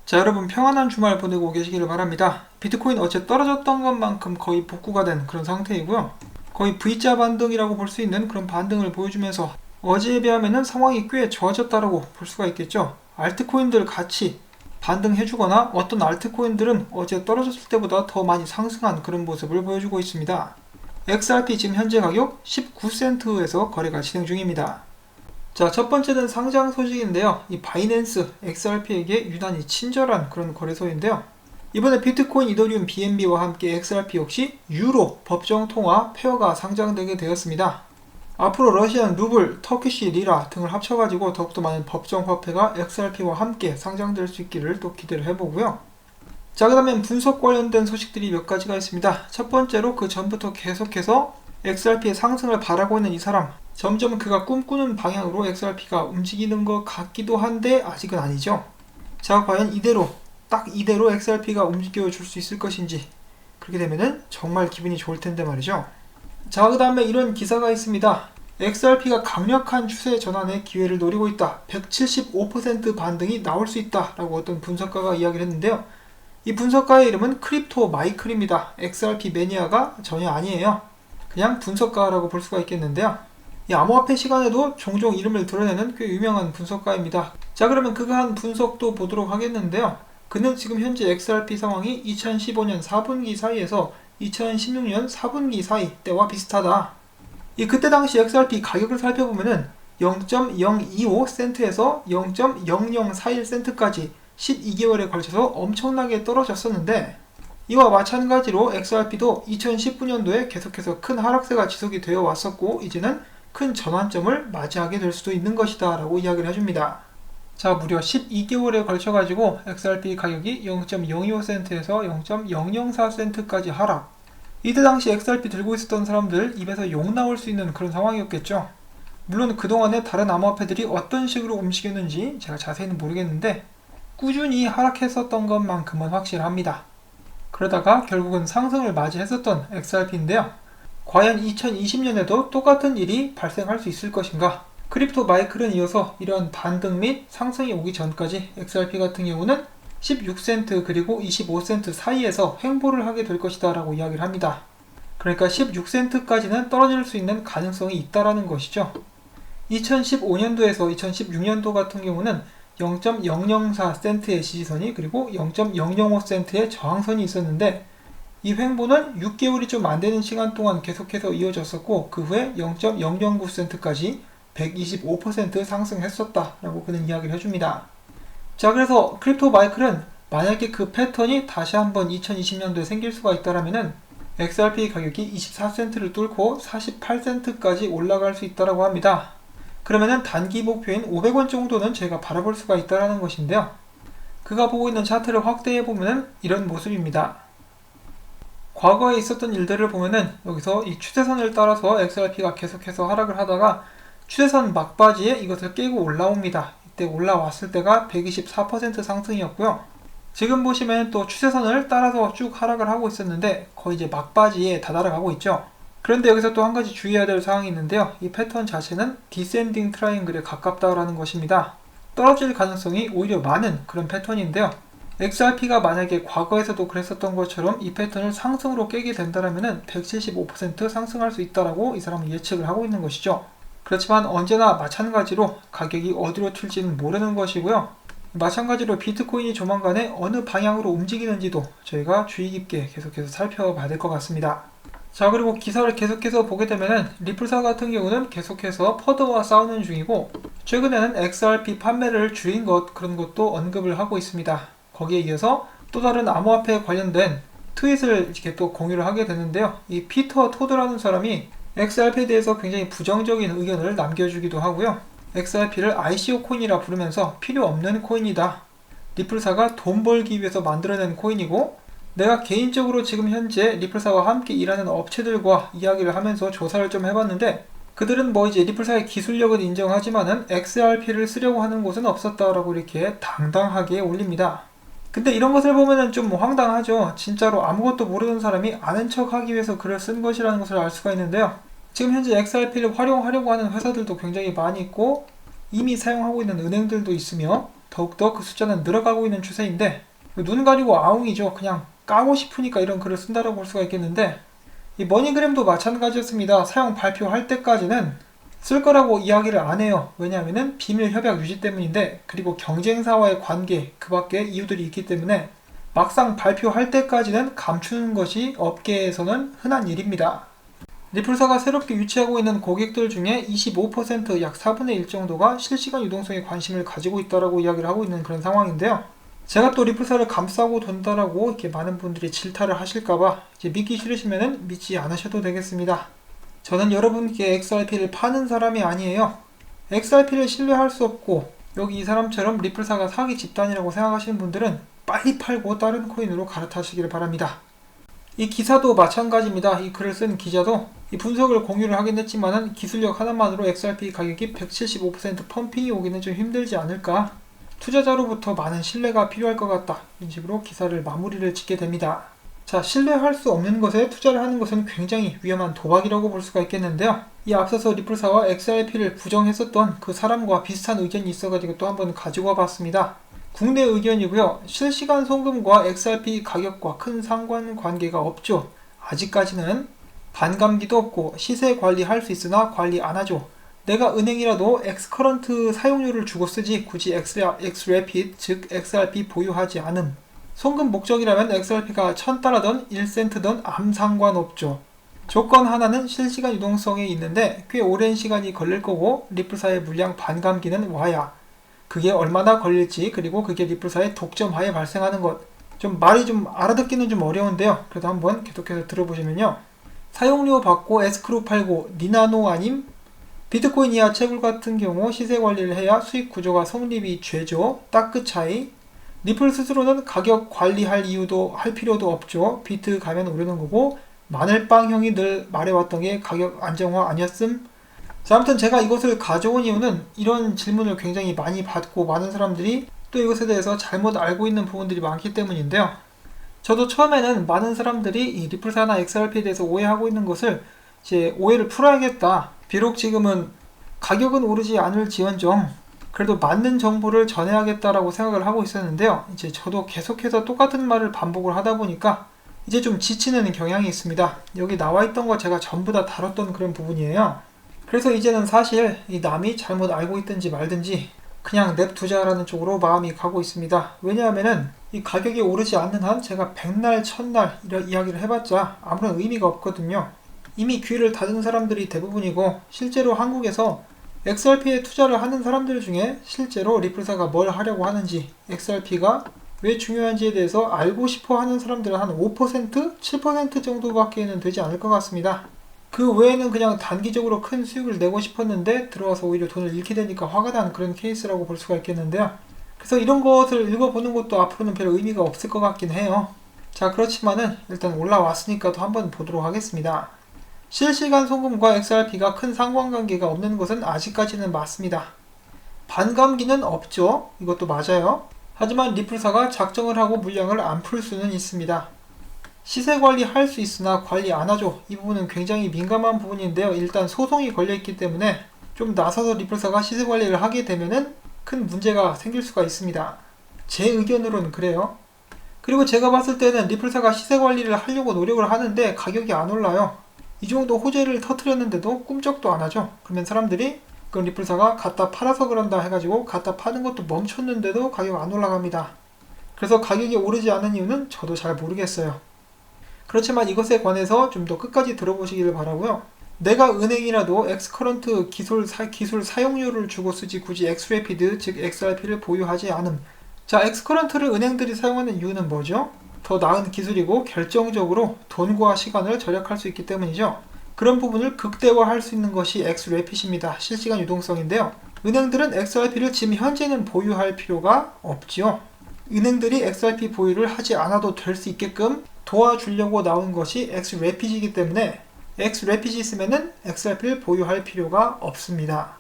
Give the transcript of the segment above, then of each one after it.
자, 여러분 평안한 주말 보내고 계시기를 바랍니다. 비트코인 어제 떨어졌던 것만큼 거의 복구가 된 그런 상태이고요. 거의 V자 반등이라고 볼 수 있는 그런 반등을 보여주면서 어제에 비하면 상황이 꽤 좋아졌다고 볼 수가 있겠죠. 알트코인들 같이 반등해주거나 어떤 알트코인들은 어제 떨어졌을 때보다 더 많이 상승한 그런 모습을 보여주고 있습니다. XRP 지금 현재 가격 19센트에서 거래가 진행 중입니다. 자, 첫 번째는 상장 소식인데요. 이 바이낸스 XRP에게 유난히 친절한 그런 거래소인데요. 이번에 비트코인, 이더리움, BNB와 함께 XRP 역시 유로 법정 통화 페어가 상장되게 되었습니다. 앞으로 러시안 루블, 터키시 리라 등을 합쳐가지고 더욱더 많은 법정 화폐가 XRP와 함께 상장될 수 있기를 또 기대를 해보고요. 자, 그 다음엔 분석 관련된 소식들이 몇 가지가 있습니다. 첫 번째로 그 전부터 계속해서 XRP의 상승을 바라고 있는 이 사람, 점점 그가 꿈꾸는 방향으로 XRP가 움직이는 것 같기도 한데 아직은 아니죠. 자, 과연 딱 이대로 XRP가 움직여줄 수 있을 것인지, 그렇게 되면은 정말 기분이 좋을 텐데 말이죠. 자, 그 다음에 이런 기사가 있습니다. XRP가 강력한 추세 전환의 기회를 노리고 있다. 175% 반등이 나올 수 있다 라고 어떤 분석가가 이야기를 했는데요. 이 분석가의 이름은 크립토 마이클입니다. XRP 매니아가 전혀 아니에요. 그냥 분석가라고 볼 수가 있겠는데요. 이 암호화폐 시간에도 종종 이름을 드러내는 꽤 유명한 분석가입니다. 자, 그러면 그가 한 분석도 보도록 하겠는데요. 그는 지금 현재 XRP 상황이 2015년 4분기 사이에서 2016년 4분기 사이 때와 비슷하다. 그때 당시 XRP 가격을 살펴보면은 0.025센트에서 0.0041센트까지 12개월에 걸쳐서 엄청나게 떨어졌었는데, 이와 마찬가지로 XRP도 2019년도에 계속해서 큰 하락세가 지속이 되어 왔었고 이제는 큰 전환점을 맞이하게 될 수도 있는 것이다 라고 이야기를 해줍니다. 자, 무려 12개월에 걸쳐가지고 XRP 가격이 0.025센트에서 0.004센트까지 하락. 이때 당시 XRP 들고 있었던 사람들 입에서 욕 나올 수 있는 그런 상황이었겠죠. 물론 그동안에 다른 암호화폐들이 어떤 식으로 움직였는지 제가 자세히는 모르겠는데 꾸준히 하락했었던 것만큼은 확실합니다. 그러다가 결국은 상승을 맞이했었던 XRP인데요. 과연 2020년에도 똑같은 일이 발생할 수 있을 것인가? 크립토 마이클은 이어서 이런 반등 및 상승이 오기 전까지 XRP 같은 경우는 16센트 그리고 25센트 사이에서 횡보를 하게 될 것이다 라고 이야기를 합니다. 그러니까 16센트까지는 떨어질 수 있는 가능성이 있다라는 것이죠. 2015년도에서 2016년도 같은 경우는 0.004센트의 지지선이 그리고 0.005센트의 저항선이 있었는데 이 횡보는 6개월이 좀 안되는 시간 동안 계속해서 이어졌었고 그 후에 0.009센트까지 125% 상승했었다 라고 그는 이야기를 해줍니다. 자, 그래서 크립토 마이클은 만약에 그 패턴이 다시 한번 2020년도에 생길 수가 있다라면은 XRP 가격이 24센트를 뚫고 48센트까지 올라갈 수 있다라고 합니다. 그러면은 단기 목표인 500원 정도는 제가 바라볼 수가 있다라는 것인데요. 그가 보고 있는 차트를 확대해보면은 이런 모습입니다. 과거에 있었던 일들을 보면은 여기서 이 추세선을 따라서 XRP가 계속해서 하락을 하다가 추세선 막바지에 이것을 깨고 올라옵니다. 이때 올라왔을 때가 124% 상승이었고요. 지금 보시면 또 추세선을 따라서 쭉 하락을 하고 있었는데 거의 이제 막바지에 다다라가고 있죠. 그런데 여기서 또 한 가지 주의해야 될 사항이 있는데요. 이 패턴 자체는 디센딩 트라이앵글에 가깝다라는 것입니다. 떨어질 가능성이 오히려 많은 그런 패턴인데요. XRP가 만약에 과거에서도 그랬었던 것처럼 이 패턴을 상승으로 깨게 된다면 175% 상승할 수 있다라고 이 사람은 예측을 하고 있는 것이죠. 그렇지만 언제나 마찬가지로 가격이 어디로 튈지는 모르는 것이고요. 마찬가지로 비트코인이 조만간에 어느 방향으로 움직이는지도 저희가 주의 깊게 계속해서 살펴봐야 될 것 같습니다. 자, 그리고 기사를 계속해서 보게 되면은 리플사 같은 경우는 계속해서 퍼드와 싸우는 중이고 최근에는 XRP 판매를 줄인 그런 것도 언급을 하고 있습니다. 거기에 이어서 또 다른 암호화폐에 관련된 트윗을 이렇게 또 공유를 하게 되는데요. 이 피터 토드라는 사람이 XRP에 대해서 굉장히 부정적인 의견을 남겨주기도 하고요. XRP를 ICO 코인이라 부르면서 필요 없는 코인이다. 리플사가 돈 벌기 위해서 만들어낸 코인이고 내가 개인적으로 지금 현재 리플사와 함께 일하는 업체들과 이야기를 하면서 조사를 좀 해봤는데 그들은 이제 리플사의 기술력은 인정하지만은 XRP를 쓰려고 하는 곳은 없었다라고 이렇게 당당하게 올립니다. 근데 이런 것을 보면은 좀 황당하죠. 진짜로 아무것도 모르는 사람이 아는 척 하기 위해서 글을 쓴 것이라는 것을 알 수가 있는데요. 지금 현재 XRP를 활용하려고 하는 회사들도 굉장히 많이 있고 이미 사용하고 있는 은행들도 있으며 더욱더 그 숫자는 늘어가고 있는 추세인데 눈 가리고 아웅이죠. 그냥 까고 싶으니까 이런 글을 쓴다라고 볼 수가 있겠는데 이 머니그램도 마찬가지였습니다. 사용 발표할 때까지는 쓸 거라고 이야기를 안 해요. 왜냐하면 비밀 협약 유지 때문인데 그리고 경쟁사와의 관계 그 밖에 이유들이 있기 때문에 막상 발표할 때까지는 감추는 것이 업계에서는 흔한 일입니다. 리플사가 새롭게 유치하고 있는 고객들 중에 25% 약 4분의 1 정도가 실시간 유동성에 관심을 가지고 있다라고 이야기를 하고 있는 그런 상황인데요. 제가 또 리플사를 감싸고 돈다라고 이렇게 많은 분들이 질타를 하실까봐 이제 믿기 싫으시면은 믿지 않으셔도 되겠습니다. 저는 여러분께 XRP를 파는 사람이 아니에요. XRP를 신뢰할 수 없고 여기 이 사람처럼 리플사가 사기 집단이라고 생각하시는 분들은 빨리 팔고 다른 코인으로 갈아타시길 바랍니다. 이 기사도 마찬가지입니다. 이 글을 쓴 기자도 이 분석을 공유를 하긴 했지만은 기술력 하나만으로 XRP 가격이 175% 펌핑이 오기는 좀 힘들지 않을까. 투자자로부터 많은 신뢰가 필요할 것 같다. 이런 식으로 기사를 마무리를 짓게 됩니다. 자, 신뢰할 수 없는 것에 투자를 하는 것은 굉장히 위험한 도박이라고 볼 수가 있겠는데요. 이 앞서서 리플사와 XRP를 부정했었던 그 사람과 비슷한 의견이 있어가지고 또 한번 가지고 와봤습니다. 국내 의견이고요. 실시간 송금과 XRP 가격과 큰 상관관계가 없죠. 아직까지는 반감기도 없고 시세 관리할 수 있으나 관리 안 하죠. 내가 은행이라도 엑스커런트 사용료를 주고 쓰지 굳이 엑스래핏 즉 XRP 보유하지 않음. 송금 목적이라면 XRP가 1000달러든 1센트든 아무 상관없죠. 조건 하나는 실시간 유동성에 있는데 꽤 오랜 시간이 걸릴 거고 리플사의 물량 반감기는 와야. 그게 얼마나 걸릴지 그리고 그게 리플사의 독점하에 발생하는 것. 좀 말이 좀 알아듣기는 좀 어려운데요. 그래도 한번 계속해서 들어보시면요. 사용료 받고 에스크로 팔고 니나노 아님? 비트코인 이하 채굴 같은 경우 시세 관리를 해야 수익 구조가 성립이 죄죠. 딱 그 차이. 리플 스스로는 가격 관리할 이유도 할 필요도 없죠. 비트 가면 오르는 거고 마늘빵 형이 늘 말해왔던 게 가격 안정화 아니었음? 자, 아무튼 제가 이것을 가져온 이유는 이런 질문을 굉장히 많이 받고 많은 사람들이 또 이것에 대해서 잘못 알고 있는 부분들이 많기 때문인데요. 저도 처음에는 많은 사람들이 이 리플사나 XRP에 대해서 오해하고 있는 것을 이제 오해를 풀어야겠다. 비록 지금은 가격은 오르지 않을지언정 그래도 맞는 정보를 전해야겠다라고 생각을 하고 있었는데요. 이제 저도 계속해서 똑같은 말을 반복을 하다 보니까 이제 좀 지치는 경향이 있습니다. 여기 나와 있던 거 제가 전부 다 다뤘던 그런 부분이에요. 그래서 이제는 사실 이 남이 잘못 알고 있든지 말든지 그냥 냅두자라는 쪽으로 마음이 가고 있습니다. 왜냐하면은 이 가격이 오르지 않는 한 제가 100날, 1000날 이런 이야기를 해봤자 아무런 의미가 없거든요. 이미 귀를 닫은 사람들이 대부분이고 실제로 한국에서 XRP에 투자를 하는 사람들 중에 실제로 리플사가 뭘 하려고 하는지 XRP가 왜 중요한지에 대해서 알고 싶어 하는 사람들은 한 5%? 7% 정도밖에는 되지 않을 것 같습니다. 그 외에는 그냥 단기적으로 큰 수익을 내고 싶었는데 들어와서 오히려 돈을 잃게 되니까 화가 난 그런 케이스라고 볼 수가 있겠는데요. 그래서 이런 것을 읽어보는 것도 앞으로는 별 의미가 없을 것 같긴 해요. 자, 그렇지만은 일단 올라왔으니까 또 한번 보도록 하겠습니다. 실시간 송금과 XRP가 큰 상관관계가 없는 것은 아직까지는 맞습니다. 반감기는 없죠. 이것도 맞아요. 하지만 리플사가 작정을 하고 물량을 안 풀 수는 있습니다. 시세 관리 할 수 있으나 관리 안 하죠. 이 부분은 굉장히 민감한 부분인데요. 일단 소송이 걸려있기 때문에 좀 나서서 리플사가 시세 관리를 하게 되면은 큰 문제가 생길 수가 있습니다. 제 의견으로는 그래요. 그리고 제가 봤을 때는 리플사가 시세 관리를 하려고 노력을 하는데 가격이 안 올라요. 이 정도 호재를 터뜨렸는데도 꿈쩍도 안 하죠. 그러면 사람들이 그건 리플사가 갖다 팔아서 그런다 해가지고 갖다 파는 것도 멈췄는데도 가격 안 올라갑니다. 그래서 가격이 오르지 않은 이유는 저도 잘 모르겠어요. 그렇지만 이것에 관해서 좀 더 끝까지 들어보시기를 바라고요. 내가 은행이라도 엑스커런트 기술 사용료를 주고 쓰지 굳이 엑스래피드 즉 XRP를 보유하지 않음. 자, 엑스커런트를 은행들이 사용하는 이유는 뭐죠? 더 나은 기술이고 결정적으로 돈과 시간을 절약할 수 있기 때문이죠. 그런 부분을 극대화할 수 있는 것이 엑스래핏입니다. 실시간 유동성인데요. 은행들은 XRP를 지금 현재는 보유할 필요가 없지요. 은행들이 XRP 보유를 하지 않아도 될 수 있게끔 도와주려고 나온 것이 엑스래핏이기 때문에 엑스래핏이 있으면은 XRP를 보유할 필요가 없습니다.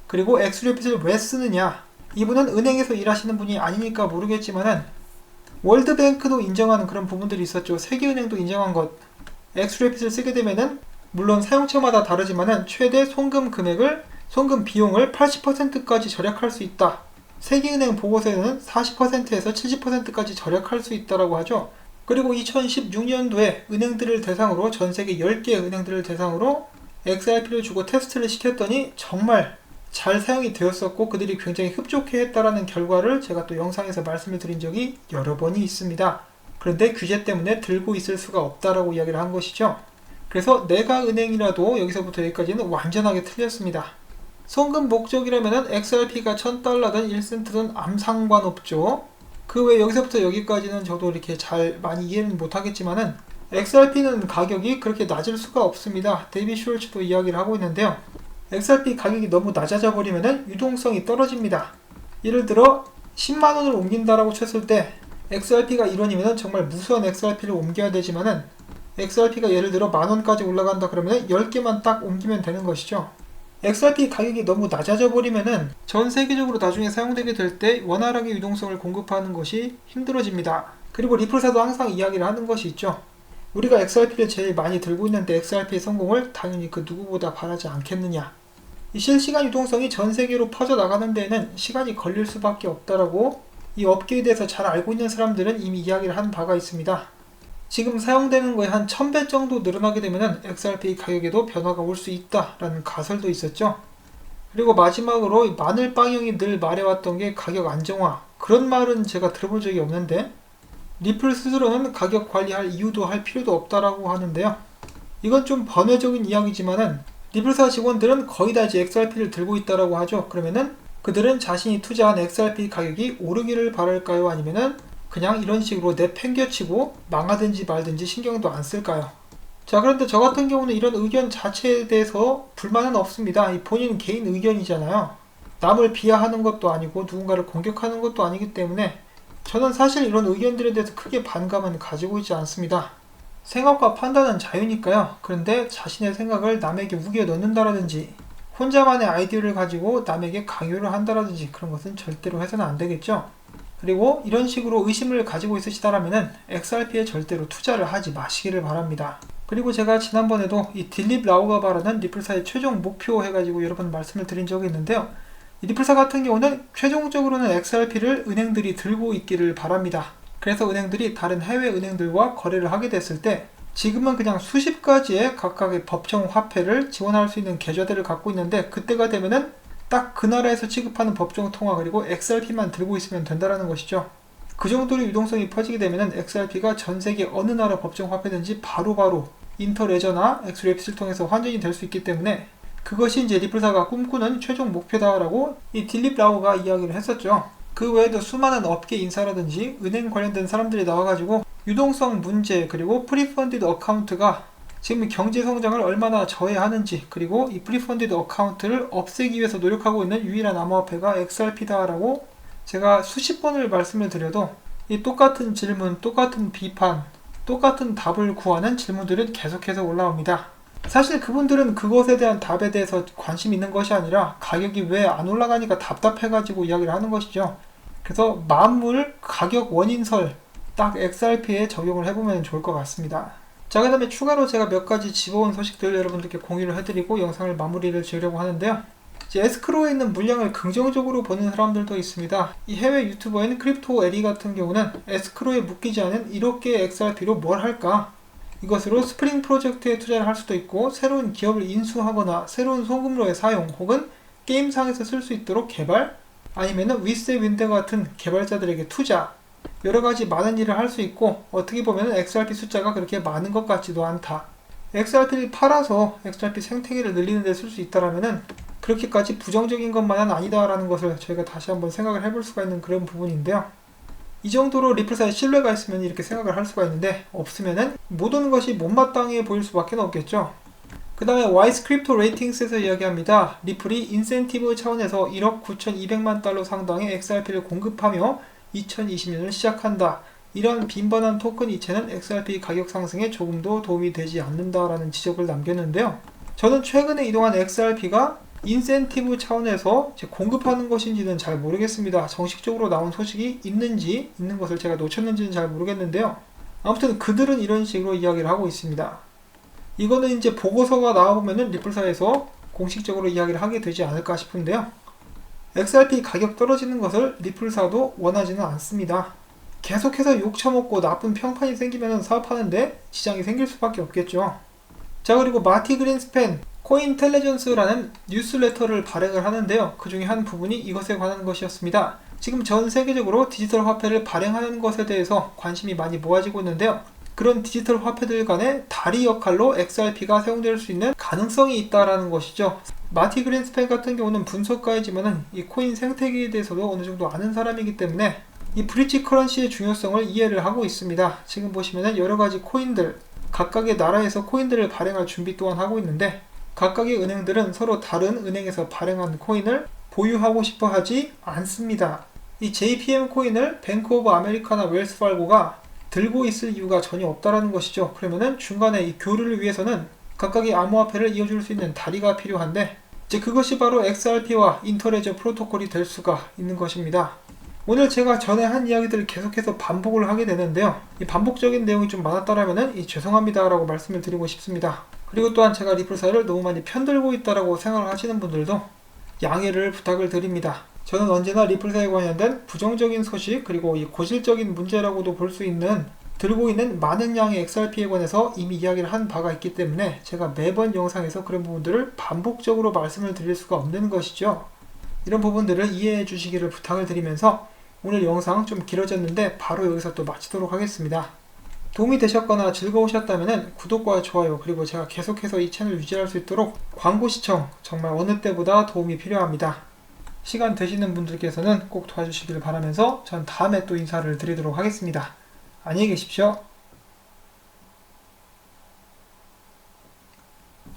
그리고 엑스래핏을 왜 쓰느냐? 이분은 은행에서 일하시는 분이 아니니까 모르겠지만은 월드뱅크도 인정하는 그런 부분들이 있었죠. 세계은행도 인정한 것. 엑스래핏을 쓰게 되면은 물론 사용처마다 다르지만은 최대 송금 비용을 80%까지 절약할 수 있다. 세계은행 보고서에는 40%에서 70%까지 절약할 수 있다고 하죠. 그리고 2016년도에 은행들을 대상으로 전 세계 10개 은행들을 대상으로 XRP를 주고 테스트를 시켰더니 정말 잘 사용이 되었었고 그들이 굉장히 흡족해 했다라는 결과를 제가 또 영상에서 말씀을 드린 적이 여러 번이 있습니다. 그런데 규제 때문에 들고 있을 수가 없다라고 이야기를 한 것이죠. 그래서 내가 은행이라도 여기서부터 여기까지는 완전하게 틀렸습니다. 송금 목적이라면 XRP가 $1000든 1센트든 아무 상관없죠. 그 외에 여기서부터 여기까지는 저도 이렇게 잘 많이 이해는 못하겠지만은 XRP는 가격이 그렇게 낮을 수가 없습니다. 데이비 슈얼츠도 이야기를 하고 있는데요. XRP 가격이 너무 낮아져 버리면은 유동성이 떨어집니다. 예를 들어 10만원을 옮긴다라고 쳤을 때 XRP가 1원이면은 정말 무수한 XRP를 옮겨야 되지만은 XRP가 예를 들어 만원까지 올라간다 그러면은 10개만 딱 옮기면 되는 것이죠. XRP 가격이 너무 낮아져 버리면은 전 세계적으로 나중에 사용되게 될 때 원활하게 유동성을 공급하는 것이 힘들어집니다. 그리고 리플사도 항상 이야기를 하는 것이 있죠. 우리가 XRP를 제일 많이 들고 있는데 XRP의 성공을 당연히 그 누구보다 바라지 않겠느냐. 이 실시간 유동성이 전 세계로 퍼져나가는 데에는 시간이 걸릴 수밖에 없다라고 이 업계에 대해서 잘 알고 있는 사람들은 이미 이야기를 한 바가 있습니다. 지금 사용되는 거에 한 1000배 정도 늘어나게 되면 XRP 가격에도 변화가 올 수 있다라는 가설도 있었죠. 그리고 마지막으로 마늘빵형이 늘 말해왔던 게 가격 안정화. 그런 말은 제가 들어본 적이 없는데 리플 스스로는 가격 관리할 이유도 할 필요도 없다라고 하는데요. 이건 좀 번외적인 이야기지만은 리플사 직원들은 거의 다 이제 XRP를 들고 있다라고 하죠. 그러면은 그들은 자신이 투자한 XRP 가격이 오르기를 바랄까요? 아니면은 그냥 이런 식으로 내팽겨치고 망하든지 말든지 신경도 안 쓸까요? 자, 그런데 저 같은 경우는 이런 의견 자체에 대해서 불만은 없습니다. 이 본인 개인 의견이잖아요. 남을 비하하는 것도 아니고 누군가를 공격하는 것도 아니기 때문에 저는 사실 이런 의견들에 대해서 크게 반감은 가지고 있지 않습니다. 생각과 판단은 자유니까요. 그런데 자신의 생각을 남에게 우겨 넣는다라든지 혼자만의 아이디어를 가지고 남에게 강요를 한다라든지 그런 것은 절대로 해서는 안 되겠죠. 그리고 이런 식으로 의심을 가지고 있으시다라면 XRP에 절대로 투자를 하지 마시기를 바랍니다. 그리고 제가 지난번에도 이 딜립 라우가바라는 리플사의 최종 목표 해가지고 여러 번 말씀을 드린 적이 있는데요. 이 리플사 같은 경우는 최종적으로는 XRP를 은행들이 들고 있기를 바랍니다. 그래서 은행들이 다른 해외 은행들과 거래를 하게 됐을 때 지금은 그냥 수십 가지의 각각의 법정 화폐를 지원할 수 있는 계좌들을 갖고 있는데 그때가 되면은 딱 그 나라에서 취급하는 법정 통화 그리고 XRP만 들고 있으면 된다라는 것이죠. 그 정도로 유동성이 퍼지게 되면은 XRP가 전 세계 어느 나라 법정 화폐든지 바로바로 인터레저나 엑스랩스를 통해서 환전이 될 수 있기 때문에 그것이 이제 리플사가 꿈꾸는 최종 목표다라고 이 딜립 라우가 이야기를 했었죠. 그 외에도 수많은 업계 인사라든지 은행 관련된 사람들이 나와가지고 유동성 문제 그리고 프리펀디드 어카운트가 지금 경제 성장을 얼마나 저해하는지 그리고 이 프리펀디드 어카운트를 없애기 위해서 노력하고 있는 유일한 암호화폐가 XRP다라고 제가 수십 번을 말씀을 드려도 이 똑같은 질문, 똑같은 비판, 똑같은 답을 구하는 질문들은 계속해서 올라옵니다. 사실 그분들은 그것에 대한 답에 대해서 관심 있는 것이 아니라 가격이 왜 안 올라가니까 답답해가지고 이야기를 하는 것이죠. 그래서 만물 가격 원인설 딱 XRP에 적용을 해보면 좋을 것 같습니다. 자, 그 다음에 추가로 제가 몇 가지 집어온 소식들 여러분들께 공유를 해드리고 영상을 마무리를 지으려고 하는데요. 이제 에스크로에 있는 물량을 긍정적으로 보는 사람들도 있습니다. 이 해외 유튜버인 크립토 에리 같은 경우는 에스크로에 묶이지 않은 1억 개의 XRP로 뭘 할까? 이것으로 스프링 프로젝트에 투자를 할 수도 있고 새로운 기업을 인수하거나 새로운 송금로의 사용 혹은 게임상에서 쓸 수 있도록 개발 아니면은 위스 윈드 같은 개발자들에게 투자 여러가지 많은 일을 할 수 있고 어떻게 보면 XRP 숫자가 그렇게 많은 것 같지도 않다. XRP를 팔아서 XRP 생태계를 늘리는 데 쓸 수 있다라면은 그렇게까지 부정적인 것만은 아니다라는 것을 저희가 다시 한번 생각을 해볼 수가 있는 그런 부분인데요. 이 정도로 리플사에 신뢰가 있으면 이렇게 생각을 할 수가 있는데 없으면은 모든 것이 못마땅해 보일 수밖에 없겠죠. 그 다음에 와이스 크립토 레이팅스에서 이야기합니다. 리플이 인센티브 차원에서 1억 9,200만 달러 상당의 XRP를 공급하며 2020년을 시작한다. 이런 빈번한 토큰 이체는 XRP 가격 상승에 조금도 도움이 되지 않는다라는 지적을 남겼는데요. 저는 최근에 이동한 XRP가 인센티브 차원에서 공급하는 것인지는 잘 모르겠습니다. 정식적으로 나온 소식이 있는지 있는 것을 제가 놓쳤는지는 잘 모르겠는데요. 아무튼 그들은 이런 식으로 이야기를 하고 있습니다. 이거는 이제 보고서가 나와보면은 리플사에서 공식적으로 이야기를 하게 되지 않을까 싶은데요. XRP 가격 떨어지는 것을 리플사도 원하지는 않습니다. 계속해서 욕 처먹고 나쁜 평판이 생기면 사업하는데 지장이 생길 수밖에 없겠죠. 자, 그리고 마티 그린스팬 코인텔리전스라는 뉴스레터를 발행을 하는데요. 그 중에 한 부분이 이것에 관한 것이었습니다. 지금 전 세계적으로 디지털 화폐를 발행하는 것에 대해서 관심이 많이 모아지고 있는데요. 그런 디지털 화폐들 간의 다리 역할로 XRP가 사용될 수 있는 가능성이 있다라는 것이죠. 마티 그린스팬 같은 경우는 분석가이지만은 이 코인 생태계에 대해서도 어느 정도 아는 사람이기 때문에 이 브릿지 커런시의 중요성을 이해를 하고 있습니다. 지금 보시면은 여러 가지 코인들, 각각의 나라에서 코인들을 발행할 준비 또한 하고 있는데, 각각의 은행들은 서로 다른 은행에서 발행한 코인을 보유하고 싶어 하지 않습니다. 이 JPM 코인을 뱅크 오브 아메리카나 웰스파르고가 들고 있을 이유가 전혀 없다라는 것이죠. 그러면은 중간에 이 교류를 위해서는 각각의 암호화폐를 이어줄 수 있는 다리가 필요한데, 이제 그것이 바로 XRP와 인터레저 프로토콜이 될 수가 있는 것입니다. 오늘 제가 전에 한 이야기들을 계속해서 반복을 하게 되는데요. 이 반복적인 내용이 좀 많았다라면은 죄송합니다 라고 말씀을 드리고 싶습니다. 그리고 또한 제가 리플사를 너무 많이 편들고 있다라고 생각을 하시는 분들도 양해를 부탁을 드립니다. 저는 언제나 리플사에 관련된 부정적인 소식, 그리고 이 고질적인 문제라고도 볼 수 있는 들고 있는 많은 양의 XRP에 관해서 이미 이야기를 한 바가 있기 때문에 제가 매번 영상에서 그런 부분들을 반복적으로 말씀을 드릴 수가 없는 것이죠. 이런 부분들을 이해해 주시기를 부탁을 드리면서 오늘 영상 좀 길어졌는데 바로 여기서 또 마치도록 하겠습니다. 도움이 되셨거나 즐거우셨다면 구독과 좋아요, 그리고 제가 계속해서 이 채널 유지할 수 있도록 광고 시청 정말 어느 때보다 도움이 필요합니다. 시간 되시는 분들께서는 꼭 도와주시길 바라면서 전 다음에 또 인사를 드리도록 하겠습니다. 안녕히 계십시오.